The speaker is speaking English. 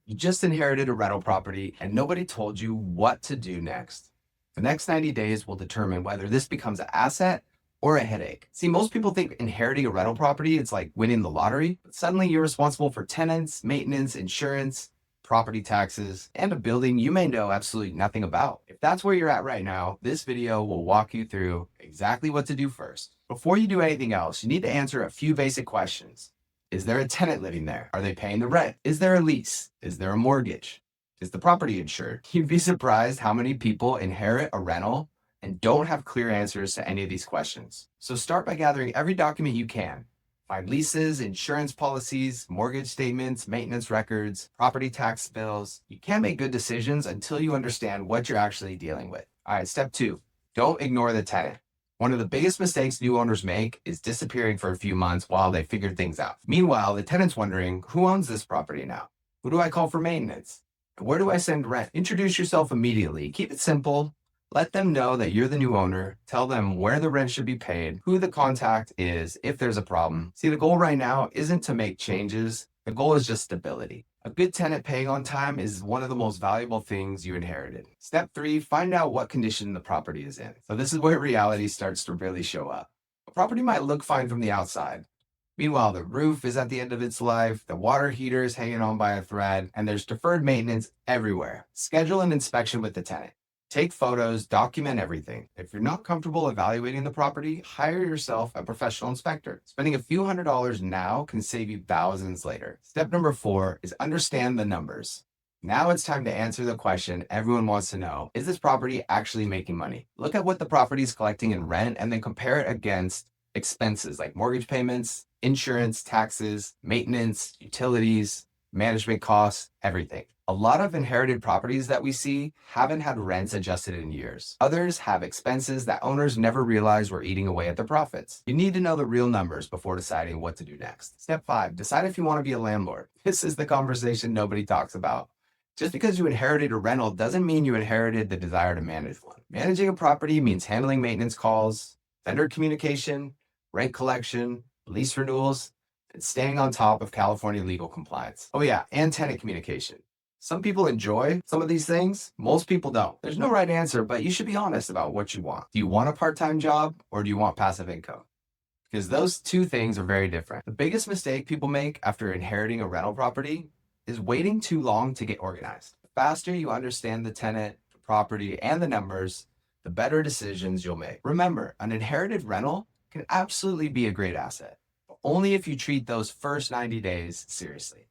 You just inherited a rental property and nobody told you what to do next. The next 90 days will determine whether this becomes an asset or a headache. See, most people think inheriting a rental property is like winning the lottery, but suddenly you're responsible for tenants, maintenance, insurance, property taxes, and a building you may know absolutely nothing about. If that's where you're at right now, this video will walk you through exactly what to do first. Before you do anything else, you need to answer a few basic questions. Is there a tenant living there? Are they paying the rent? Is there a lease? Is there a mortgage? Is the property insured? You'd be surprised how many people inherit a rental and don't have clear answers to any of these questions. So start by gathering every document you can. Find leases, insurance policies, mortgage statements, maintenance records, property tax bills. You can't make good decisions until you understand what you're actually dealing with. All right, step 2, don't ignore the tenant. One of the biggest mistakes new owners make is disappearing for a few months while they figure things out. Meanwhile, the tenant's wondering, who owns this property now? Who do I call for maintenance? And where do I send rent? Introduce yourself immediately. Keep it simple. Let them know that you're the new owner. Tell them where the rent should be paid, who the contact is if there's a problem. See, the goal right now isn't to make changes. The goal is just stability. A good tenant paying on time is one of the most valuable things you inherited. Step 3, find out what condition the property is in. So this is where reality starts to really show up. A property might look fine from the outside. Meanwhile, the roof is at the end of its life, the water heater is hanging on by a thread, and there's deferred maintenance everywhere. Schedule an inspection with the tenant. Take photos, document everything. If you're not comfortable evaluating the property, hire yourself a professional inspector. Spending a few $100s now can save you thousands later. Step number 4 is understand the numbers. Now it's time to answer the question everyone wants to know. Is this property actually making money? Look at what the property is collecting in rent and then compare it against expenses like mortgage payments, insurance, taxes, maintenance, utilities, management costs, everything. A lot of inherited properties that we see haven't had rents adjusted in years. Others have expenses that owners never realized were eating away at their profits. You need to know the real numbers before deciding what to do next. Step 5, decide if you want to be a landlord. This is the conversation nobody talks about. Just because you inherited a rental doesn't mean you inherited the desire to manage one. Managing a property means handling maintenance calls, vendor communication, rent collection, lease renewals, and staying on top of California legal compliance. Oh yeah, and tenant communication. Some people enjoy some of these things. Most people don't. There's no right answer, but you should be honest about what you want. Do you want a part-time job or do you want passive income? Because those two things are very different. The biggest mistake people make after inheriting a rental property is waiting too long to get organized. The faster you understand the tenant, the property, and the numbers, the better decisions you'll make. Remember, an inherited rental can absolutely be a great asset, but only if you treat those first 90 days seriously.